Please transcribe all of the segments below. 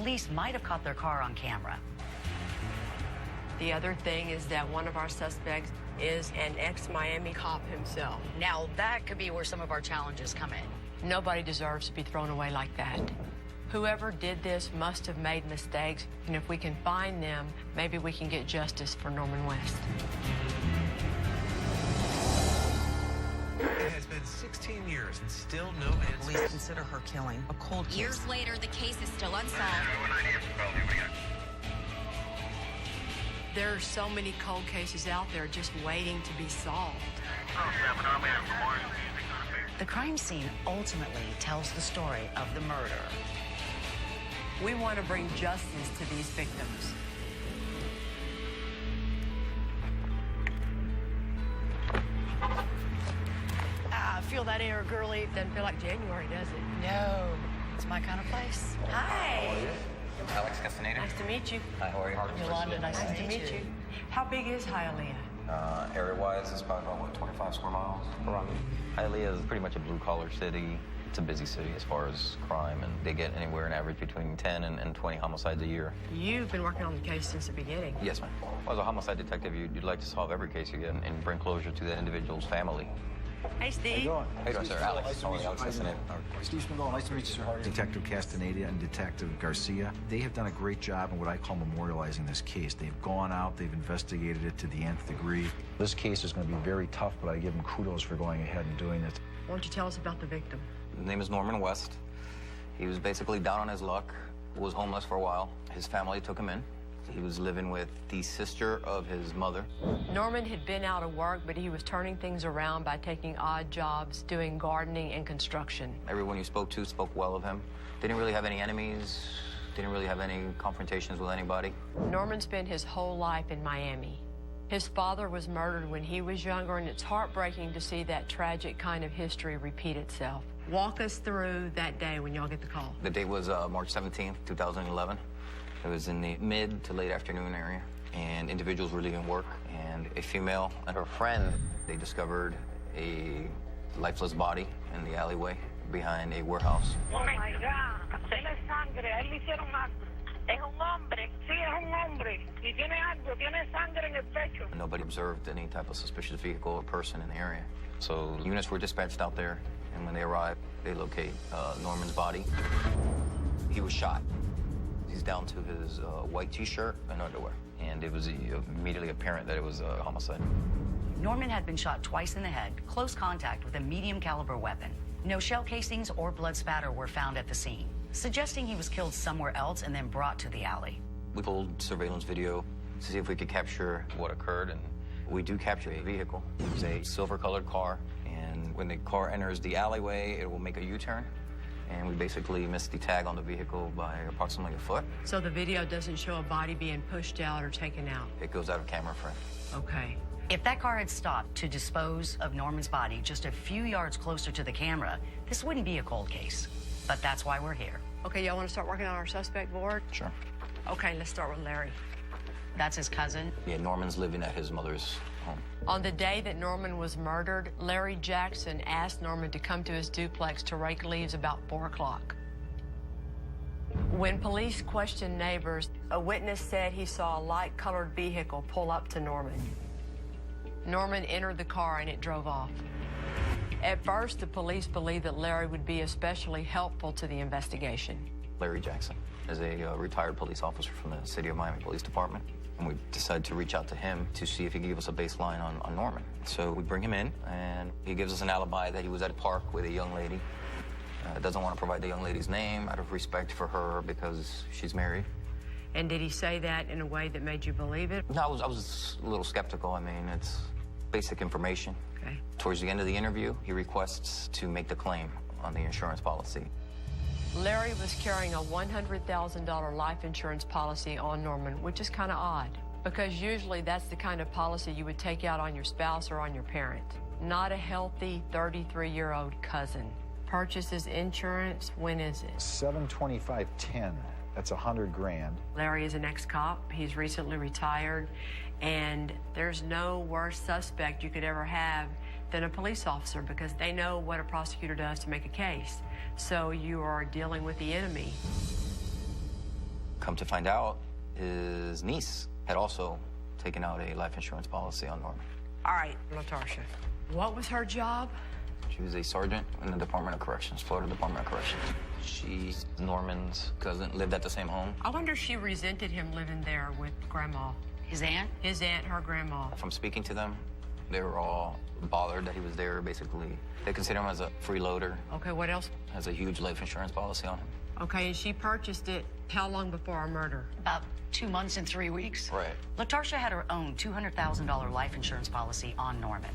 police might have caught their car on camera. The other thing is that one of our suspects is an ex-Miami cop himself. Now, that could be where some of our challenges come in. Nobody deserves to be thrown away like that. Whoever did this must have made mistakes, and if we can find them, maybe we can get justice for Norman West. It has been 16 years and still no answer. Police consider her killing a cold case. Years later, the case is still unsolved. There are so many cold cases out there just waiting to be solved. The crime scene ultimately tells the story of the murder. We want to bring justice to these victims. Feel that air, girly. Doesn't feel like January, does it? No, it's my kind of place. Hi. Alex Castaneda. Nice to meet you. Hi, how are you? Yolanda, nice Nice to meet you. How big is Hialeah? Area-wise, it's probably about, what, 25 square miles? Around. Hialeah is pretty much a blue-collar city. It's a busy city as far as crime, and they get anywhere in average between 10 and 20 homicides a year. You've been working on the case since the beginning. Yes, ma'am. Well, as a homicide detective, you'd like to solve every case you get and bring closure to that individual's family. Hey, Steve. How you doing? How you doing, sir? Alex. Nice to meet you. Alex Castaneda. Steve Spindle, nice to meet you, sir. Detective Castaneda and Detective Garcia, they have done a great job in what I call memorializing this case. They've gone out, they've investigated it to the nth degree. This case is going to be very tough, but I give them kudos for going ahead and doing it. Why don't you tell us about the victim? His name is Norman West. He was basically down on his luck, was homeless for a while. His family took him in. He was living with the sister of his mother. Norman had been out of work, but he was turning things around by taking odd jobs, doing gardening and construction. Everyone you spoke to spoke well of him. Didn't really have any enemies, didn't really have any confrontations with anybody. Norman spent his whole life in Miami. His father was murdered when he was younger, and it's heartbreaking to see that tragic kind of history repeat itself. Walk us through that day when y'all get the call. The date was March 17th, 2011. It was in the mid to late afternoon area, and individuals were leaving work, and a female and her friend, they discovered a lifeless body in the alleyway behind a warehouse. Oh my God, tiene sangre, a él le hicieron algo. Es un hombre, sí, es un hombre, y tiene algo, tiene sangre en el pecho. Nobody observed any type of suspicious vehicle or person in the area. So units were dispatched out there, and when they arrived, they locate Norman's body. He was shot. He's down to his white T-shirt and underwear, and it was immediately apparent that it was a homicide. Norman had been shot twice in the head, close contact with a medium caliber weapon. No shell casings or blood spatter were found at the scene, suggesting he was killed somewhere else and then brought to the alley. We pulled surveillance video to see if we could capture what occurred, and we do capture a vehicle. It was a silver-colored car, and when the car enters the alleyway, it will make a U-turn. And we basically missed the tag on the vehicle by approximately a foot. So the video doesn't show a body being pushed out or taken out? It goes out of camera frame. Okay. If that car had stopped to dispose of Norman's body just a few yards closer to the camera, this wouldn't be a cold case. But that's why we're here. Okay, y'all want to start working on our suspect board? Sure. Okay, let's start with Larry. That's his cousin? Yeah, Norman's living at his mother's home. On the day that Norman was murdered, Larry Jackson asked Norman to come to his duplex to rake leaves about 4 o'clock. When police questioned neighbors, a witness said he saw a light-colored vehicle pull up to Norman. Norman entered the car and it drove off. At first, the police believed that Larry would be especially helpful to the investigation. Larry Jackson is a retired police officer from the City of Miami Police Department. And we decided to reach out to him to see if he could give us a baseline on Norman. So we bring him in, and he gives us an alibi that he was at a park with a young lady. Doesn't want to provide the young lady's name out of respect for her because she's married. And did he say that in a way that made you believe it? No, I was a little skeptical. I mean, it's basic information. Okay. Towards the end of the interview, he requests to make the claim on the insurance policy. Larry was carrying a $100,000 life insurance policy on Norman, which is kind of odd, because usually that's the kind of policy you would take out on your spouse or on your parent, not a healthy 33-year-old cousin. Purchases insurance, when is it? 725.10. That's $100,000. Larry is an ex-cop. He's recently retired, and there's no worse suspect you could ever have than a police officer because they know what a prosecutor does to make a case. So you are dealing with the enemy. Come to find out, his niece had also taken out a life insurance policy on Norman. All right, LaTarsha. What was her job? She was a sergeant in the Department of Corrections, Florida Department of Corrections. She's Norman's cousin, lived at the same home. I wonder if she resented him living there with Grandma. His aunt? His aunt, her grandma. From speaking to them, they were all bothered that he was there, basically. They consider him as a freeloader. Okay, what else? Has a huge life insurance policy on him. Okay, and she purchased it how long before our murder? About 2 months and 3 weeks. Right. LaTarsha had her own $200,000 life insurance policy on Norman.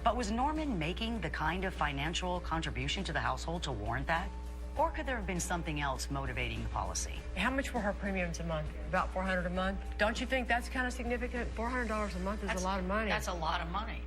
But was Norman making the kind of financial contribution to the household to warrant that? Or could there have been something else motivating the policy? How much were her premiums a month? About $400 a month? Don't you think that's kind of significant? $400 a month is a lot of money. That's a lot of money.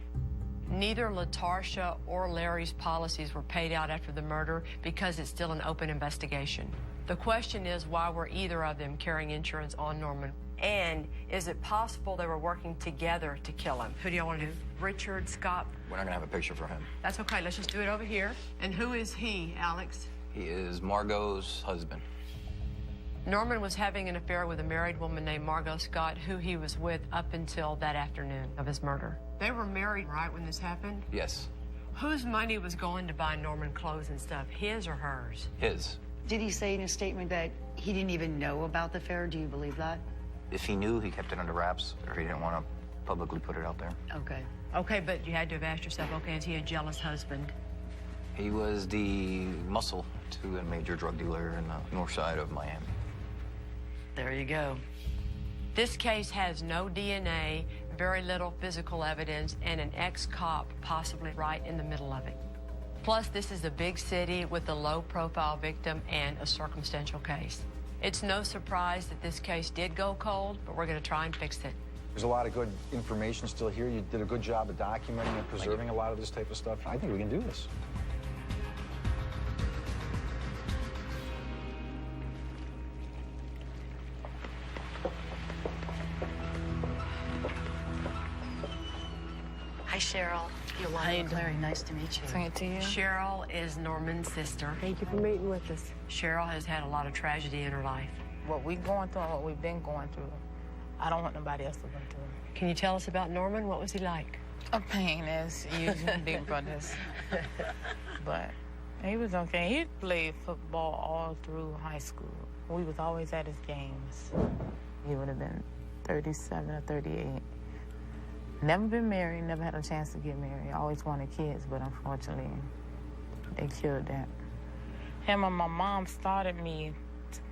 Neither LaTarsha or Larry's policies were paid out after the murder because it's still an open investigation. The question is, why were either of them carrying insurance on Norman? And is it possible they were working together to kill him? Who do y'all want to do? Richard, Scott? We're not gonna have a picture for him. That's okay, let's just do it over here. And who is he, Alex? He is Margot's husband. Norman was having an affair with a married woman named Margot Scott, who he was with up until that afternoon of his murder. They were married, right, when this happened? Yes, Whose money was going to buy Norman clothes and stuff, his or hers? his. Did he say in his statement that he didn't even know about the affair? Do you believe that? If he knew, he kept it under wraps, or he didn't want to publicly put it out there. Okay. Okay, but you had to have asked yourself, okay, is he a jealous husband? He was the muscle to a major drug dealer in the north side of Miami. There you go. This case has no DNA, very little physical evidence, and an ex-cop possibly right in the middle of it. Plus, this is a big city with a low-profile victim and a circumstantial case. It's no surprise that this case did go cold, but we're going to try and fix it. There's a lot of good information still here. You did a good job of documenting and preserving a lot of this type of stuff. I think we can do this. Hi, Cheryl. Yolanda. Larry, nice to meet you. Same to you. Cheryl is Norman's sister. Thank you for meeting with us. Cheryl has had a lot of tragedy in her life. What we going through and what we've been going through, I don't want nobody else to go through. Can you tell us about Norman? What was he like? A pain as usual, big brothers. But he was okay. He played football all through high school. We was always at his games. He would have been 37 or 38. Never been married, never had a chance to get married. Always wanted kids, but unfortunately, they killed that. Him and my mom started me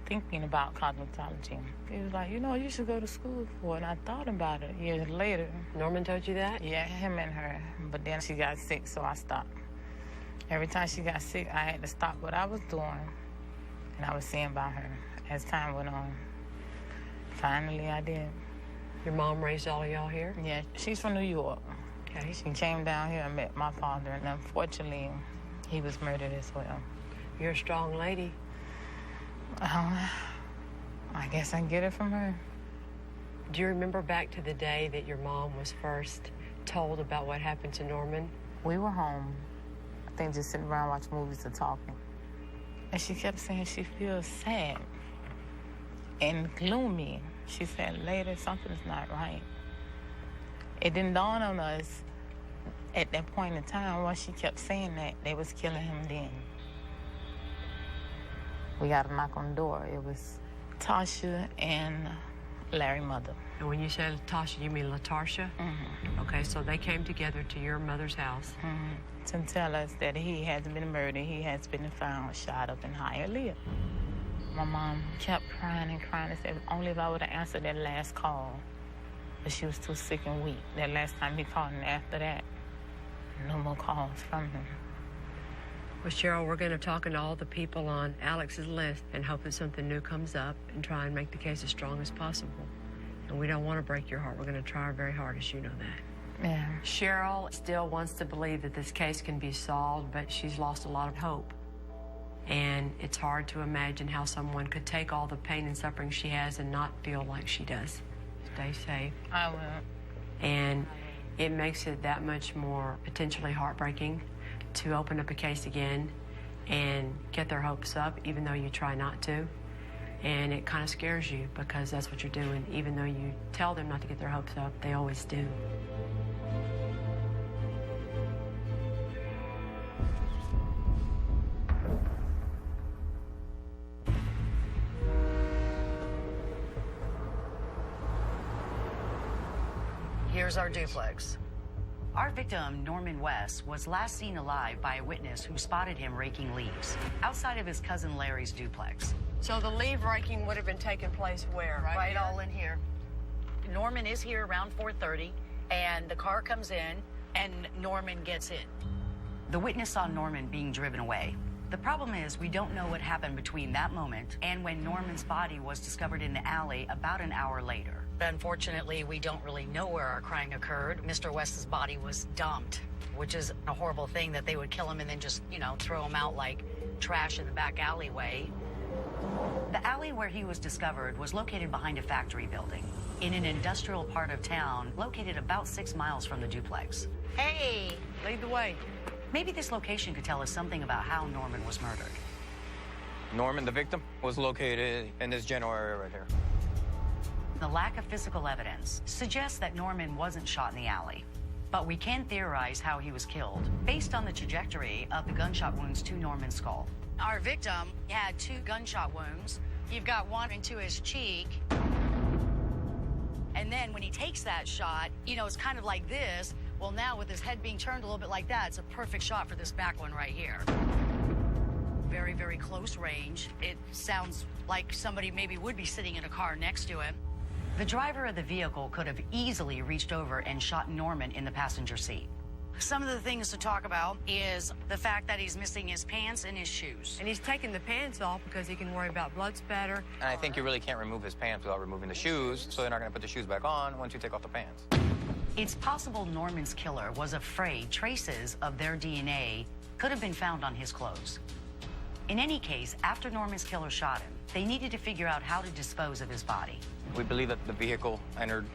thinking about cosmetology. He was like, you know, you should go to school for it. And I thought about it years later. Norman told you that? Yeah, him and her. But then she got sick, so I stopped. Every time she got sick, I had to stop what I was doing, and I was seeing about her as time went on. Finally, I did. Your mom raised all of y'all here? Yeah, she's from New York. Okay. She came down here and met my father, and unfortunately, he was murdered as well. You're a strong lady. I guess I get it from her. Do you remember back to the day that your mom was first told about what happened to Norman? We were home, I think just sitting around watching movies and talking. And she kept saying she feels sad and gloomy. She said later something's not right. It didn't dawn on us at that point in time when she kept saying that they was killing him then. We got a knock on the door. It was Tasha and Larry's mother. And when you say Tasha, you mean LaTarsha? Mm-hmm. Okay, so they came together to your mother's house. Mm-hmm. To tell us that he has been murdered. He has been found shot up in Hialeah. My mom kept crying and crying and said only if I would have answered that last call. But she was too sick and weak. That last time he called, and after that, no more calls from him. Well, Cheryl, we're going to talk to all the people on Alex's list and hope that something new comes up and try and make the case as strong as possible. And we don't want to break your heart. We're going to try very hard, as you know that. Yeah. Cheryl still wants to believe that this case can be solved, but she's lost a lot of hope. And it's hard to imagine how someone could take all the pain and suffering she has and not feel like she does. Stay safe. I will. And it makes it that much more potentially heartbreaking to open up a case again and get their hopes up, even though you try not to. And it kind of scares you because that's what you're doing. Even though you tell them not to get their hopes up, they always do. Here's our duplex. Our victim, Norman West, was last seen alive by a witness who spotted him raking leaves outside of his cousin Larry's duplex. So the leaf raking would have been taking place where? Right all in here. Norman is here around 4:30, and the car comes in, and Norman gets in. The witness saw Norman being driven away. The problem is we don't know what happened between that moment and when Norman's body was discovered in the alley about an hour later. Unfortunately, we don't really know where our crime occurred. Mr. West's body was dumped, which is a horrible thing that they would kill him and then just, throw him out like trash in the back alleyway. The alley where he was discovered was located behind a factory building in an industrial part of town located about 6 miles from the duplex. Hey, lead the way. Maybe this location could tell us something about how Norman was murdered. Norman, the victim, was located in this general area right here. The lack of physical evidence suggests that Norman wasn't shot in the alley, but we can theorize how he was killed based on the trajectory of the gunshot wounds to Norman's skull. Our victim had 2 gunshot wounds. You've got one into his cheek. And then when he takes that shot, it's kind of like this. Well, now with his head being turned a little bit like that, it's a perfect shot for this back one right here. Very, very close range. It sounds like somebody maybe would be sitting in a car next to him. The driver of the vehicle could have easily reached over and shot Norman in the passenger seat. Some of the things to talk about is the fact that he's missing his pants and his shoes. And he's taking the pants off because he can worry about blood spatter. And I think you really can't remove his pants without removing the shoes, so they're not going to put the shoes back on once you take off the pants. It's possible Norman's killer was afraid traces of their DNA could have been found on his clothes. In any case, after Norman's killer shot him, they needed to figure out how to dispose of his body. We believe that the vehicle entered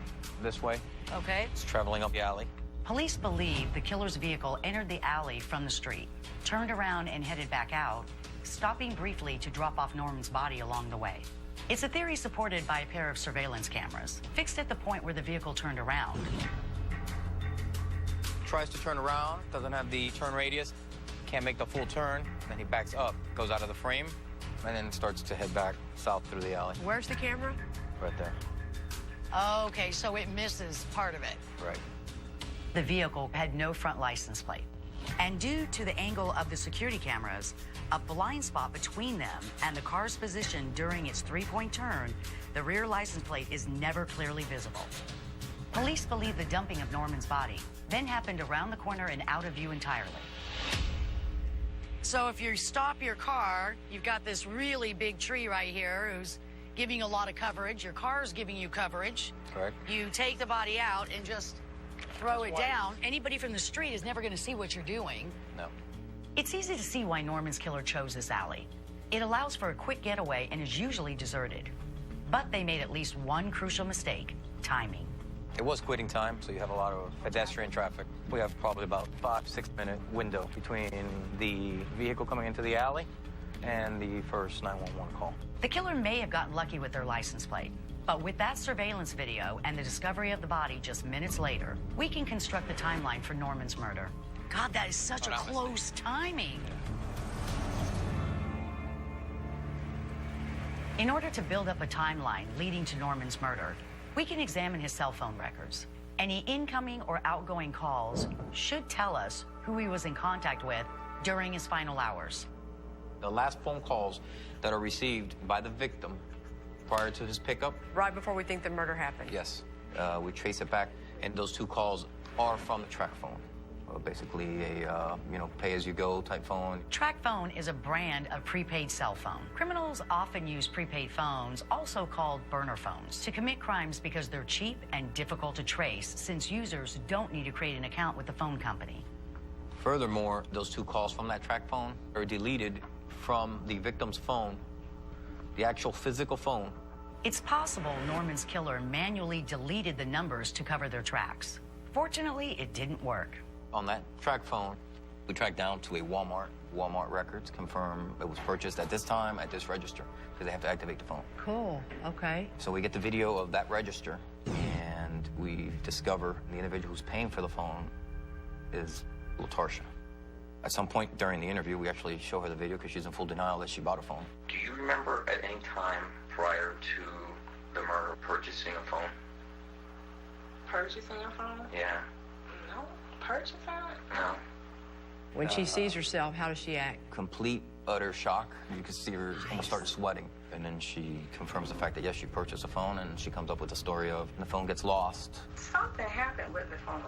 this way. Okay. It's traveling up the alley. Police believe the killer's vehicle entered the alley from the street, turned around and headed back out, stopping briefly to drop off Norman's body along the way. It's a theory supported by a pair of surveillance cameras, fixed at the point where the vehicle turned around. Tries to turn around, doesn't have the turn radius, can't make the full turn, then he backs up, goes out of the frame, and then starts to head back south through the alley. Where's the camera? Right there. Okay, so it misses part of it. Right. The vehicle had no front license plate. And due to the angle of the security cameras, a blind spot between them and the car's position during its 3-point turn, the rear license plate is never clearly visible. Police believe the dumping of Norman's body then happened around the corner and out of view entirely. So if you stop your car, you've got this really big tree right here who's giving you a lot of coverage. Your car's giving you coverage. Correct. You take the body out and just throw it down. Anybody from the street is never going to see what you're doing. No. It's easy to see why Norman's killer chose this alley. It allows for a quick getaway and is usually deserted. But they made at least one crucial mistake: timing. It was quitting time, so you have a lot of pedestrian traffic. We have probably about 5-6 minute window between the vehicle coming into the alley and the first 911 call. The killer may have gotten lucky with their license plate, but with that surveillance video and the discovery of the body just minutes later, we can construct the timeline for Norman's murder. God, that is such a close timing. In order to build up a timeline leading to Norman's murder, we can examine his cell phone records. Any incoming or outgoing calls should tell us who he was in contact with during his final hours. The last phone calls that are received by the victim prior to his pickup. Right before we think the murder happened. Yes. We trace it back, and those 2 calls are from the track phone. Basically a, pay-as-you-go type phone. Track phone is a brand of prepaid cell phone. Criminals often use prepaid phones, also called burner phones, to commit crimes because they're cheap and difficult to trace, since users don't need to create an account with the phone company. Furthermore, those 2 calls from that track phone are deleted from the victim's phone, the actual physical phone. It's possible Norman's killer manually deleted the numbers to cover their tracks. Fortunately, it didn't work. On that track phone, we tracked down to a Walmart Walmart records confirm it was purchased at this time at this register because they have to activate the phone. Cool. Okay. So we get the video of that register, and we discover the individual who's paying for the phone is LaTarsha. At some point during the interview, we actually show her the video because she's in full denial that she bought a phone. Do you remember at any time prior to the murder purchasing a phone? Purchasing a phone? Yeah. No. Purchasing it? No. When she sees herself, how does she act? Complete, utter shock. You can see her almost start sweating. And then she confirms the fact that, yes, she purchased a phone, and she comes up with the story of the phone gets lost. Something happened with the phone.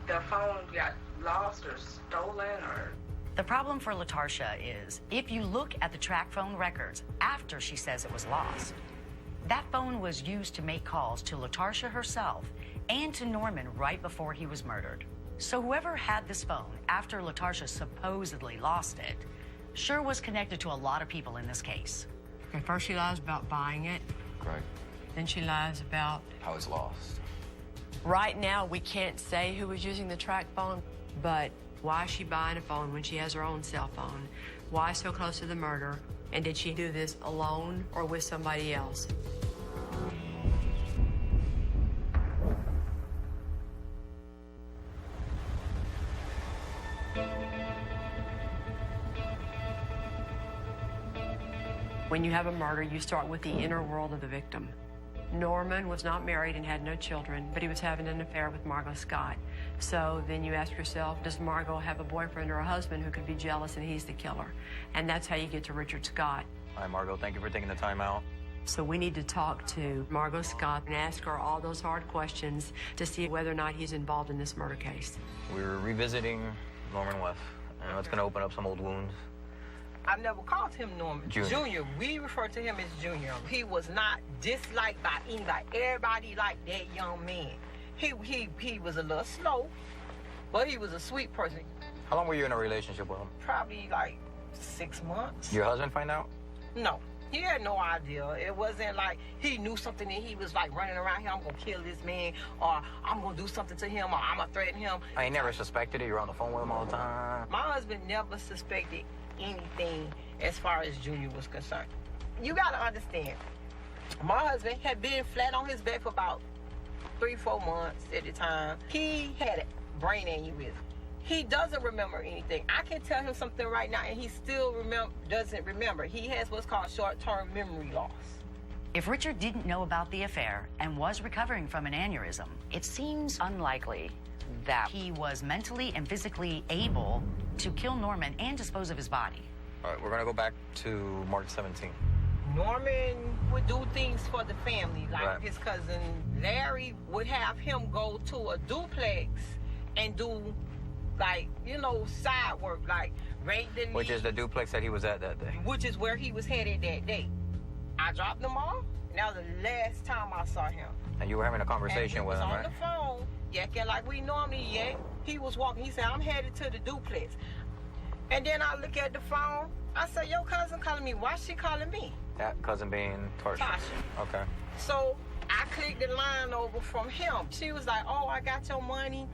The phone got lost or stolen or... The problem for LaTarsha is, if you look at the track phone records after she says it was lost, that phone was used to make calls to LaTarsha herself and to Norman right before he was murdered. So whoever had this phone after LaTarsha supposedly lost it sure was connected to a lot of people in this case. Okay, first she lies about buying it. Correct. Then she lies about... How it's lost. Right now, we can't say who was using the track phone, but why is she buying a phone when she has her own cell phone? Why so close to the murder? And did she do this alone or with somebody else? When you have a murder, you start with the inner world of the victim. Norman was not married and had no children, but he was having an affair with Margot Scott. So then you ask yourself, does Margot have a boyfriend or a husband who could be jealous and he's the killer? And that's how you get to Richard Scott. Hi, Margot. Thank you for taking the time out. So we need to talk to Margot Scott and ask her all those hard questions to see whether or not he's involved in this murder case. We're revisiting Norman West. I know it's going to open up some old wounds. I never called him Norman. Junior. We refer to him as Junior. He was not disliked by anybody. Everybody liked that young man. He was a little slow, but he was a sweet person. How long were you in a relationship with him? Probably like 6 months. Your husband find out? No. He had no idea. It wasn't like he knew something and he was like running around here, I'm gonna kill this man, or I'm gonna do something to him, or I'm gonna threaten him. I ain't never suspected it. You're on the phone with him all the time. My husband never suspected anything as far as Junior was concerned. You gotta understand, my husband had been flat on his back for about 3-4 months at the time. He had a brain aneurysm. He doesn't remember anything. I can tell him something right now and he still doesn't remember. He has what's called short-term memory loss. If Richard didn't know about the affair and was recovering from an aneurysm, it seems unlikely that he was mentally and physically able to kill Norman and dispose of his body. All right, we're going to go back to March 17th. Norman would do things for the family, like right. His cousin Larry would have him go to a duplex and do, like, you know, side work, like rake the leaves. Which is the duplex that he was at that day. Which is where he was headed that day. I dropped him off, and that was the last time I saw him. And you were having a conversation with him, right? He was on the phone, yakking like we normally yak. He was walking. He said, I'm headed to the duplex. And then I look at the phone. I said, your cousin calling me. Why she calling me? That cousin being Tasha. Okay. So I clicked the line over from him. She was like, oh, I got your money.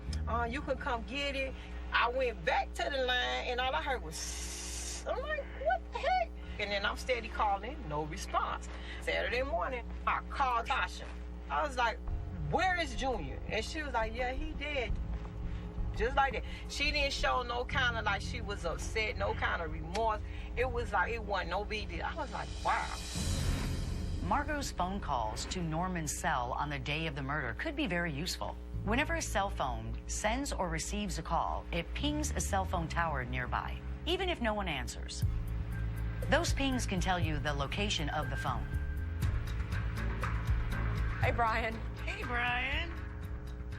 You can come get it. I went back to the line, and all I heard was, I'm like, what the heck? And then I'm steady calling, no response. Saturday morning, I called Tasha. I was like, where is Junior? And she was like, yeah, he dead. Just like that. She didn't show no kind of like she was upset, no kind of remorse. It was like, it wasn't no big deal. I was like, wow. Margot's phone calls to Norman's cell on the day of the murder could be very useful. Whenever a cell phone sends or receives a call, it pings a cell phone tower nearby, even if no one answers. Those pings can tell you the location of the phone. Hey, Brian. Hey, Brian.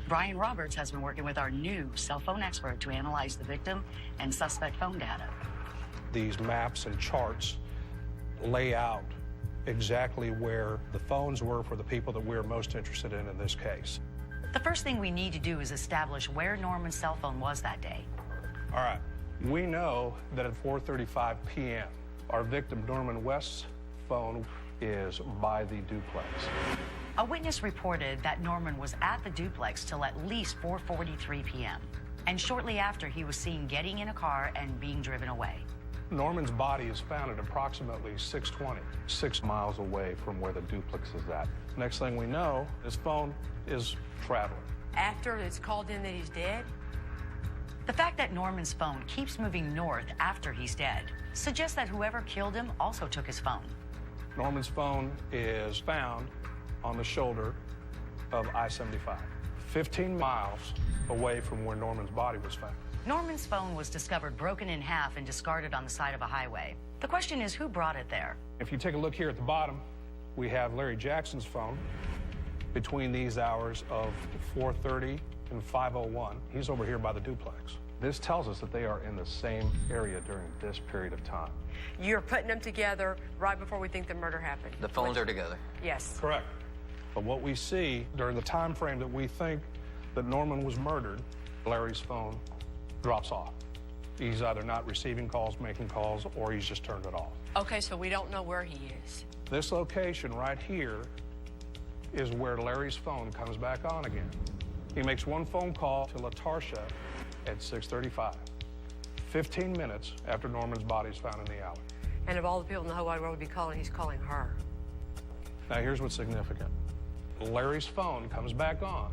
Brian Roberts has been working with our new cell phone expert to analyze the victim and suspect phone data. These maps and charts lay out exactly where the phones were for the people that we're most interested in this case. The first thing we need to do is establish where Norman's cell phone was that day. All right. We know that at 4:35 p.m., our victim Norman West's phone is by the duplex. A witness reported that Norman was at the duplex till at least 4:43 p.m. And shortly after, he was seen getting in a car and being driven away. Norman's body is found at approximately 620, 6 miles away from where the duplex is at. Next thing we know, his phone is traveling. After it's called in that he's dead? The fact that Norman's phone keeps moving north after he's dead suggests that whoever killed him also took his phone. Norman's phone is found on the shoulder of I-75, 15 miles away from where Norman's body was found. Norman's phone was discovered broken in half and discarded on the side of a highway. The question is, who brought it there? If you take a look here at the bottom, we have Larry Jackson's phone between these hours of 4:30 and 5:01. He's over here by the duplex. This tells us that they are in the same area during this period of time. You're putting them together right before we think the murder happened. The phones are together. Yes. Correct. But what we see during the time frame that we think that Norman was murdered, Larry's phone drops off. He's either not receiving calls, making calls, or he's just turned it off. Okay, so we don't know where he is. This location right here is where Larry's phone comes back on again. He makes one phone call to LaTarsha at 6:35, 15 minutes after Norman's body is found in the alley. And of all the people in the whole wide world to be calling, he's calling her. Now, here's what's significant. Larry's phone comes back on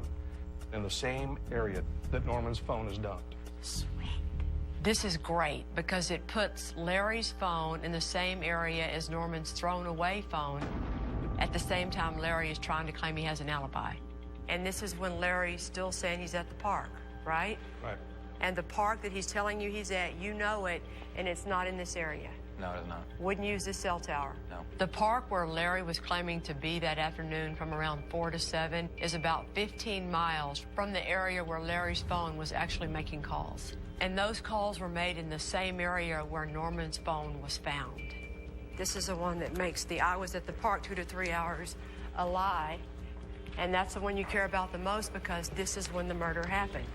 in the same area that Norman's phone is dumped. Sweet. This is great because it puts Larry's phone in the same area as Norman's thrown away phone at the same time Larry is trying to claim he has an alibi. And this is when Larry's still saying he's at the park, right? Right. And the park that he's telling you he's at, you know it, and it's not in this area. No, it is not. Wouldn't use this cell tower. No. The park where Larry was claiming to be that afternoon from around 4 to 7 is about 15 miles from the area where Larry's phone was actually making calls. And those calls were made in the same area where Norman's phone was found. This is the one that makes the "I was at the park 2 to 3 hours" a lie. And that's the one you care about the most because this is when the murder happened.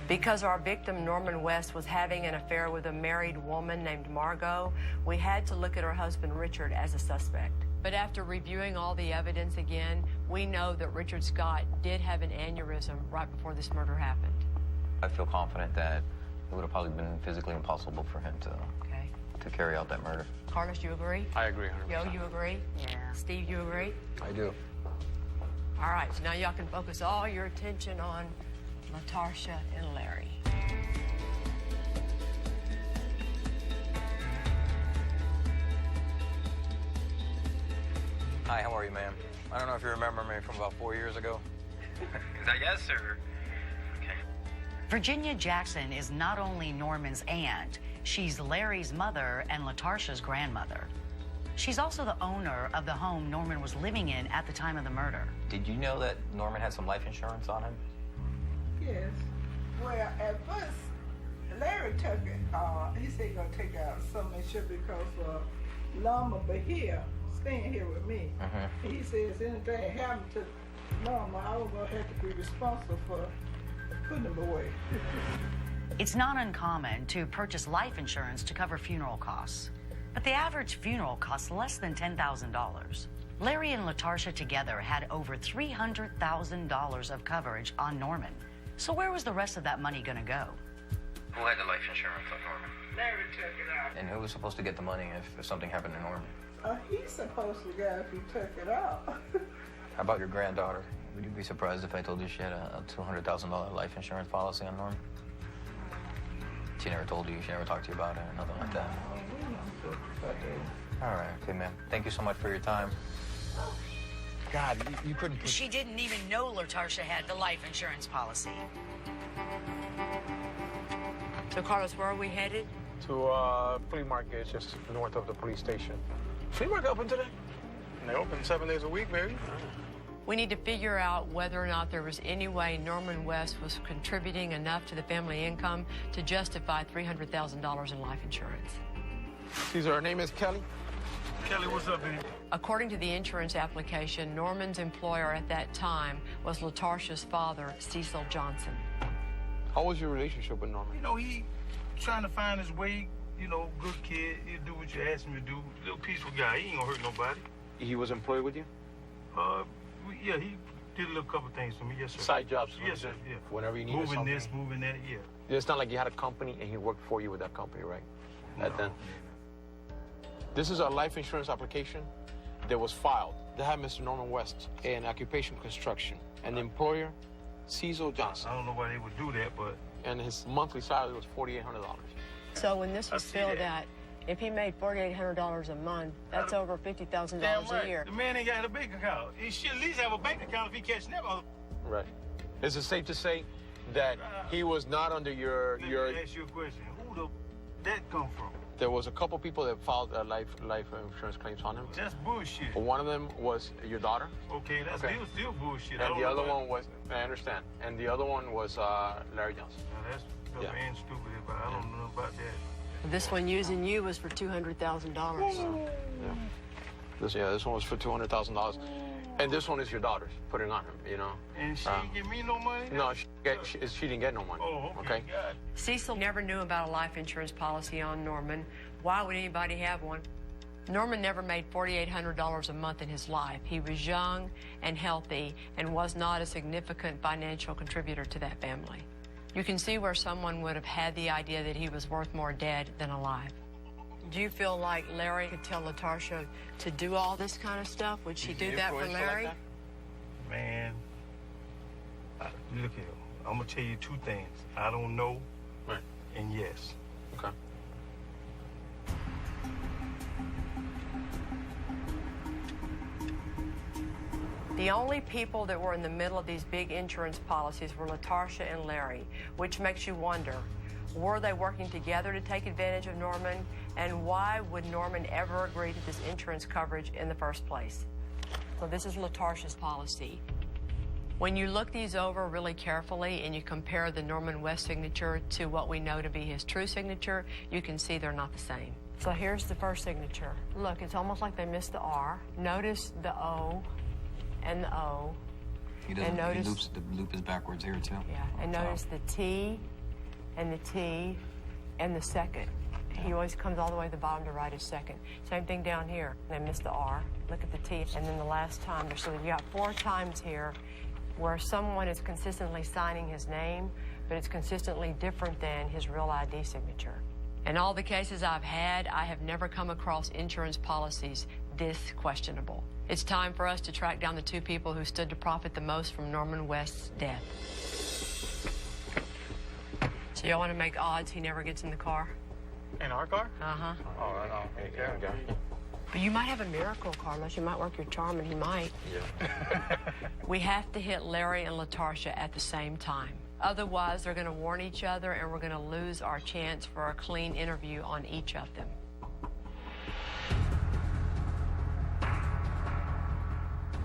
Because our victim, Norman West, was having an affair with a married woman named Margot, we had to look at her husband, Richard, as a suspect. But after reviewing all the evidence again, we know that Richard Scott did have an aneurysm right before this murder happened. I feel confident that it would have probably been physically impossible for him to carry out that murder. Carlos, you agree? I agree 100%. Yo, you agree? Yeah. Steve, you agree? I do. All right, so now y'all can focus all your attention on LaTarsha and Larry. Hi, how are you, ma'am? I don't know if you remember me from about 4 years ago. Yes, sir. Virginia Jackson is not only Norman's aunt, she's Larry's mother and LaTarsha's grandmother. She's also the owner of the home Norman was living in at the time of the murder. Did you know that Norman had some life insurance on him? Yes. Well, at first, Larry took it. He said he's going to take out some insurance because Lama Bahia staying here with me. He says anything happened to Mama, I was going to have to be responsible for putting him away. It's not uncommon to purchase life insurance to cover funeral costs, but the average funeral costs less than $10,000. Larry and LaTarsha together had over $300,000 of coverage on Norman. So where was the rest of that money going to go? Who had the life insurance on Norman? Larry took it out. And who was supposed to get the money if something happened to Norman? He's supposed to get if he took it out. How about your granddaughter? Would you be surprised if I told you she had a $200,000 life insurance policy on Norman? She never told you? She never talked to you about it or nothing like that? All right, okay, ma'am. Thank you so much for your time. God, you couldn't put... She didn't even know LaTarsha had the life insurance policy. So, Carlos, where are we headed? To flea market, just north of the police station. Flea market open today? They open 7 days a week, baby. We need to figure out whether or not there was any way Norman West was contributing enough to the family income to justify $300,000 in life insurance. Caesar, her name is Kelly. Kelly, what's up, baby? According to the insurance application, Norman's employer at that time was LaTarsha's father, Cecil Johnson. How was your relationship with Norman? You know, he trying to find his way, you know, good kid. He'll do what you ask him to do. Little peaceful guy. He ain't gonna hurt nobody. He was employed with you? Yeah, he did a little couple things for me. Yes, sir. Side jobs. Yes, sir. Yeah. Whenever you needed moving something. this, moving that. Yeah. It's not like you had a company and he worked for you with that company, right? No. Then. This is a life insurance application that was filed. They had Mr. Norman West in occupation construction, and the employer, Cecil Johnson. I don't know why they would do that, but. And his monthly salary was $4,800. So when this was filled out, if he made $4,800 a month, that's over $50,000 right. a year. The man ain't got a bank account. He should at least have a bank account if he catching that mother. Right. Is it safe to say that he was not under your? Let me ask you a question. Who the that come from? There was a couple people that filed life insurance claims on him. That's bullshit. One of them was your daughter. Okay, that's still bullshit. And the other one was, I understand. And the other one was Larry Johnson. Now that's because man stupid, but I don't know about that. This one using you was for $200,000. Yeah. This one was for $200,000. And this one is your daughter's, putting on him, you know. And she didn't give me no money? No, she didn't get no money. Oh, okay. God. Cecil never knew about a life insurance policy on Norman. Why would anybody have one? Norman never made $4,800 a month in his life. He was young and healthy and was not a significant financial contributor to that family. You can see where someone would have had the idea that he was worth more dead than alive. Do you feel like Larry could tell LaTarsha to do all this kind of stuff? Would she do that for Larry? Like that? Man, look here. I'm going to tell you two things. I don't know, and yes. Okay. The only people that were in the middle of these big insurance policies were LaTarsha and Larry, which makes you wonder, were they working together to take advantage of Norman? And why would Norman ever agree to this insurance coverage in the first place? So this is LaTarsha's policy. When you look these over really carefully and you compare the Norman West signature to what we know to be his true signature, you can see they're not the same. So here's the first signature. Look, it's almost like they missed the R. Notice the O and the O. He doesn't. The loop is backwards here too. Yeah, and notice the T and the T and the second. He always comes all the way to the bottom to write his second. Same thing down here. They missed the R. Look at the T. And then the last time. So you got 4 times here where someone is consistently signing his name, but it's consistently different than his real ID signature. In all the cases I've had, I have never come across insurance policies this questionable. It's time for us to track down the 2 people who stood to profit the most from Norman West's death. So y'all want to make odds he never gets in the car? In our car? Uh-huh. All right, okay. But you might have a miracle, Carlos. You might work your charm, and he might. Yeah. We have to hit Larry and LaTarsha at the same time. Otherwise, they're going to warn each other, and we're going to lose our chance for a clean interview on each of them.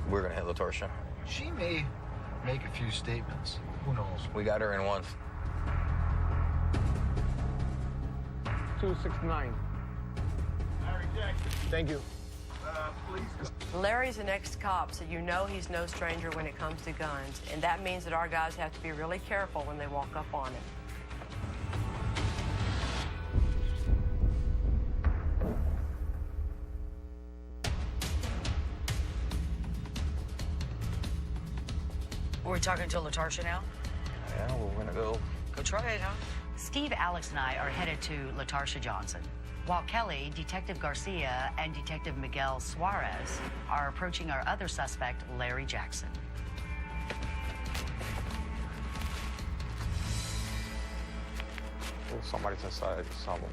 We're going to hit LaTarsha. She may make a few statements. Who knows? We got her in once. 269. Larry Jackson. Thank you. Please. Larry's an ex-cop, so you know he's no stranger when it comes to guns, and that means that our guys have to be really careful when they walk up on him. Are we talking to LaTarsha now? Yeah, well, we're gonna go try it, huh? Steve, Alex, and I are headed to LaTarsha Johnson, while Kelly, Detective Garcia, and Detective Miguel Suarez are approaching our other suspect, Larry Jackson. Somebody's inside someone.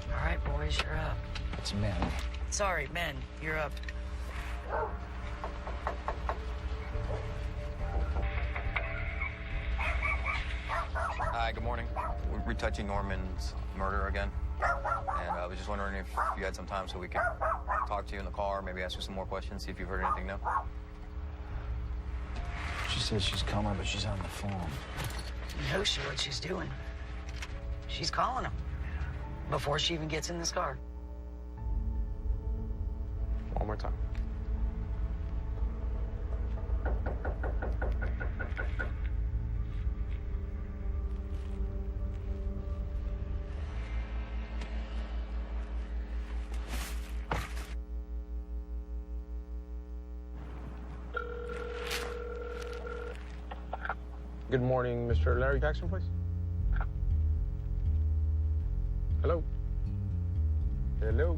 All right, boys, you're up. It's men. Sorry, men, you're up. Hi, good morning. We're retouching Norman's murder again. And I was just wondering if you had some time so we could talk to you in the car, maybe ask you some more questions, see if you've heard anything new. She says she's coming, but she's on the phone. You know what she's doing. She's calling him before she even gets in this car. Good morning, Mr. Larry Jackson, please. Hello? Hello?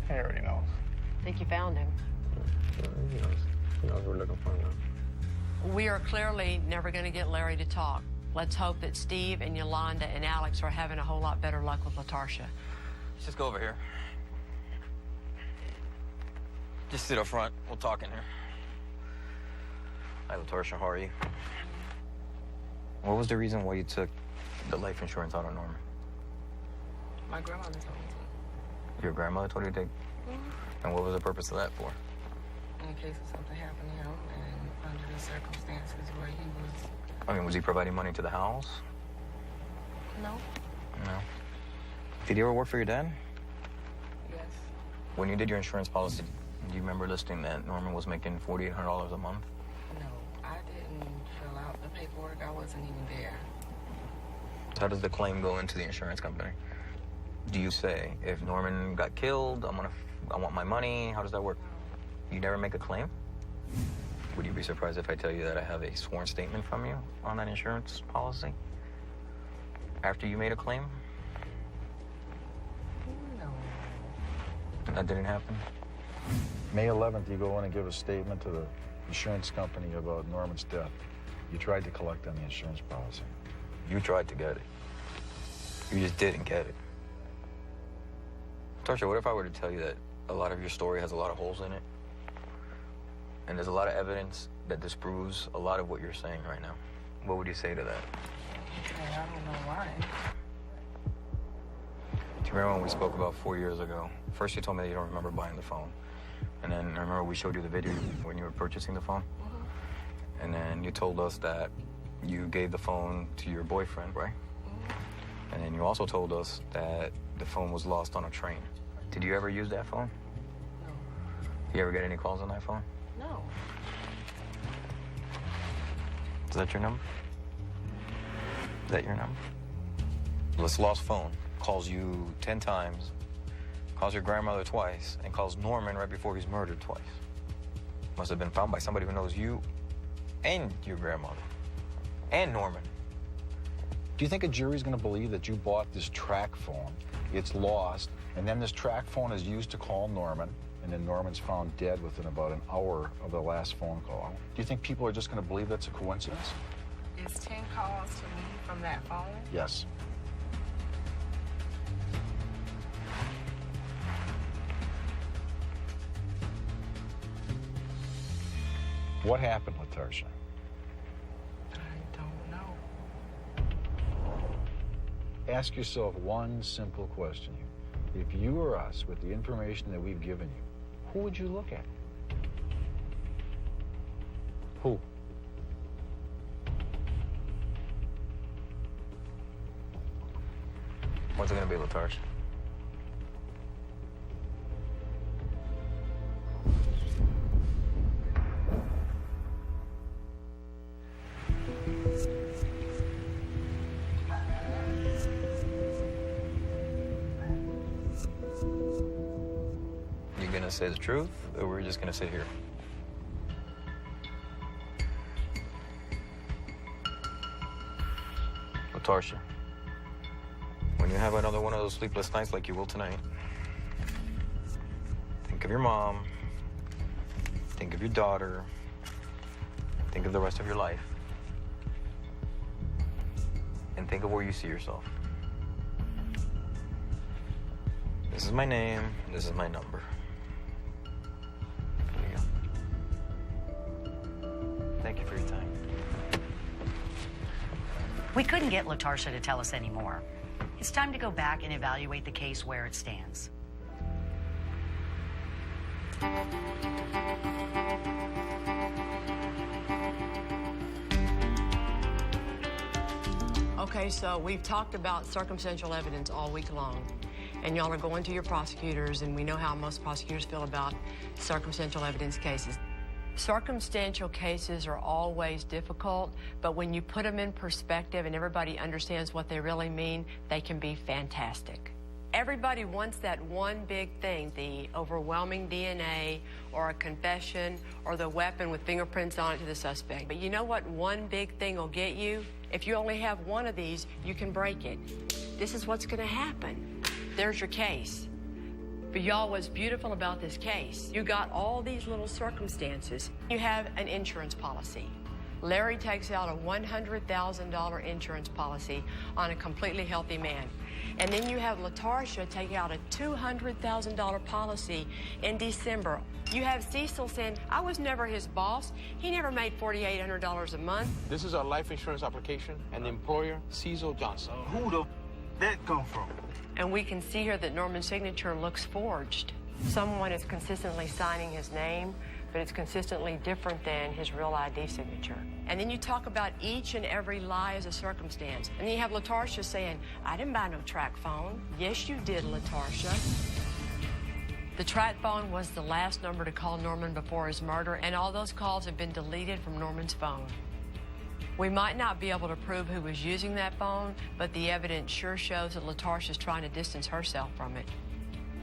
He already knows. I think you found him. He knows we're looking for him now. We are clearly never going to get Larry to talk. Let's hope that Steve and Yolanda and Alex are having a whole lot better luck with LaTarsha. Let's just go over here. Just sit up front. We'll talk in here. Hi, LaTarsha. How are you? What was the reason why you took the life insurance out on Norman? My grandmother told me to. Your grandmother told you to take? And what was the purpose of that for? In case of something happened to him and under the circumstances where he was... I mean, was he providing money to the house? No. No. Did he ever work for your dad? Yes. When you did your insurance policy, do you remember listing that Norman was making $4,800 a month? No, I didn't fill out the paperwork. I wasn't even there. How does the claim go into the insurance company? Do you say, if Norman got killed, I want my money? How does that work? You never make a claim? Would you be surprised if I tell you that I have a sworn statement from you on that insurance policy? After you made a claim? No. That didn't happen? May 11th, you go in and give a statement to the insurance company about Norman's death. You tried to collect on the insurance policy. You tried to get it. You just didn't get it. Tarsha, what if I were to tell you that a lot of your story has a lot of holes in it? And there's a lot of evidence that disproves a lot of what you're saying right now. What would you say to that? Okay, I don't know why. Do you remember when we spoke about 4 years ago? First you told me that you don't remember buying the phone. And then I remember we showed you the video when you were purchasing the phone. Mm-hmm. And then you told us that you gave the phone to your boyfriend, right? Mm-hmm. And then you also told us that the phone was lost on a train. Did you ever use that phone? No. Did you ever get any calls on that phone? No. Is that your number? Is that your number? This lost phone calls you 10 times, calls your grandmother twice, and calls Norman right before he's murdered twice. Must have been found by somebody who knows you and your grandmother and Norman. Do you think a jury's going to believe that you bought this track phone, it's lost, and then this track phone is used to call Norman, and then Norman's found dead within about an hour of the last phone call? Do you think people are just going to believe that's a coincidence? Is 10 calls to me from that phone? Yes. What happened, LaTarsha? I don't know. Ask yourself one simple question. If you were us, with the information that we've given you, who would you look at? Who? What's it gonna be, LaTarsha? You gonna say the truth, or we're just gonna sit here? LaTarsha, when you have another one of those sleepless nights like you will tonight, think of your mom, think of your daughter, think of the rest of your life, and think of where you see yourself. This is my name, this is my number. Here you go. Thank you for your time. We couldn't get LaTarsha to tell us anymore. It's time to go back and evaluate the case where it stands. Okay, so we've talked about circumstantial evidence all week long, and y'all are going to your prosecutors, and we know how most prosecutors feel about circumstantial evidence cases. Circumstantial cases are always difficult, but when you put them in perspective and everybody understands what they really mean, they can be fantastic. Everybody wants that one big thing, the overwhelming DNA or a confession or the weapon with fingerprints on it to the suspect. But you know what one big thing will get you? If you only have one of these, you can break it. This is what's going to happen. There's your case. But y'all, what's beautiful about this case, you got all these little circumstances. You have an insurance policy. Larry takes out a $100,000 insurance policy on a completely healthy man. And then you have LaTarsha take out a $200,000 policy in December. You have Cecil saying, I was never his boss. He never made $4,800 a month. This is our life insurance application, and the employer, Cecil Johnson. Who the that come from? And we can see here that Norman's signature looks forged. Someone is consistently signing his name, but it's consistently different than his real ID signature. And then you talk about each and every lie as a circumstance. And then you have LaTarsha saying, I didn't buy no track phone. Yes, you did, LaTarsha. The track phone was the last number to call Norman before his murder, and all those calls have been deleted from Norman's phone. We might not be able to prove who was using that phone, but the evidence sure shows that LaTarsha's trying to distance herself from it.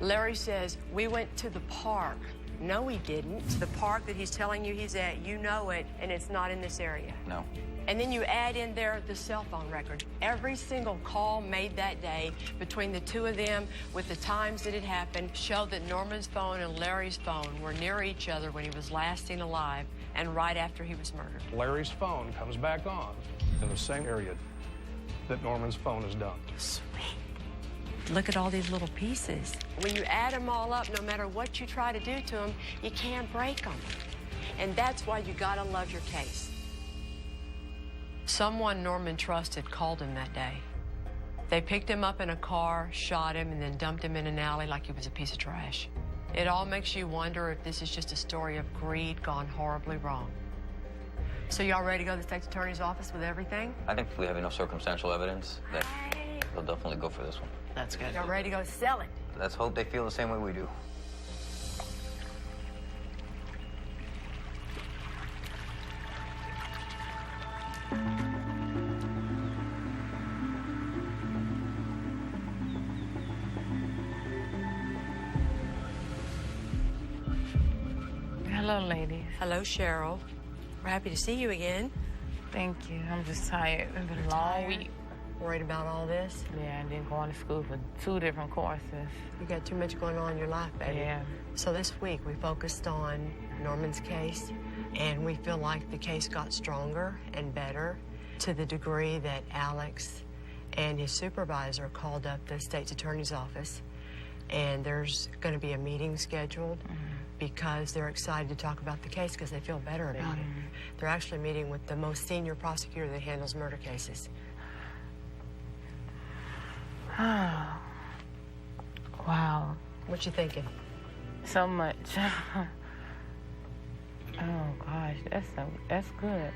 Larry says, we went to the park. No, he didn't. The park that he's telling you he's at, you know it, and it's not in this area. No. And then you add in there the cell phone record. Every single call made that day between the two of them with the times that it happened showed that Norman's phone and Larry's phone were near each other when he was last seen alive and right after he was murdered. Larry's phone comes back on in the same area that Norman's phone is done. Sweet. Look at all these little pieces. When you add them all up, no matter what you try to do to them, you can't break them. And that's why you gotta love your case. Someone Norman trusted called him that day. They picked him up in a car, shot him, and then dumped him in an alley like he was a piece of trash. It all makes you wonder if this is just a story of greed gone horribly wrong. So y'all ready to go to the state's attorney's office with everything? I think we have enough circumstantial evidence that they'll definitely go for this one. That's good. Y'all ready to go sell it? Let's hope they feel the same way we do. Hello, ladies. Hello, Cheryl. We're happy to see you again. Thank you. I'm just tired. It's been a long week. Worried about all this? Yeah, and then going to school for 2 different courses. You got too much going on in your life, baby. Yeah. So this week we focused on Norman's case, and we feel like the case got stronger and better to the degree that Alex and his supervisor called up the state's attorney's office, and there's going to be a meeting scheduled because they're excited to talk about the case because they feel better about it. They're actually meeting with the most senior prosecutor that handles murder cases. Oh. Wow. What you thinking? So much. Oh, gosh, that's good.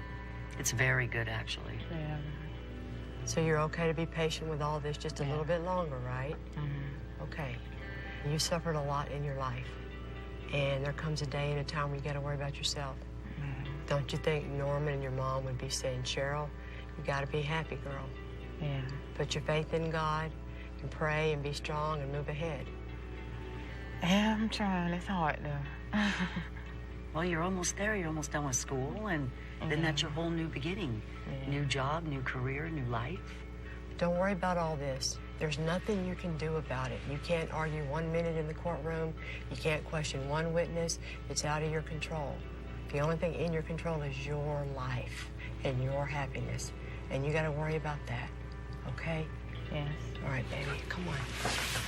It's very good, actually. Yeah. So you're okay to be patient with all this just a little bit longer, right? Okay. You suffered a lot in your life, and there comes a day and a time where you got to worry about yourself. Don't you think Norman and your mom would be saying, Cheryl, you got to be happy, girl. Yeah. Put your faith in God and pray and be strong and move ahead. Yeah, I'm trying. It's hard, though. Well, you're almost there. You're almost done with school, and then that's your whole new beginning. New job, new career, new life. Don't worry about all this. There's nothing you can do about it. You can't argue 1 minute in the courtroom. You can't question one witness. It's out of your control. The only thing in your control is your life and your happiness. And you got to worry about that, okay? Yes. All right, baby, come on.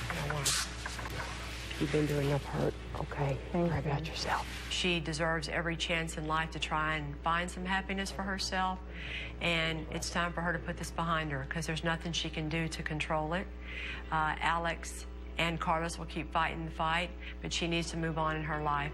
Come on. You've been through enough hurt, okay? Worry about yourself. She deserves every chance in life to try and find some happiness for herself. And it's time for her to put this behind her because there's nothing she can do to control it. Alex and Carlos will keep fighting the fight, but she needs to move on in her life.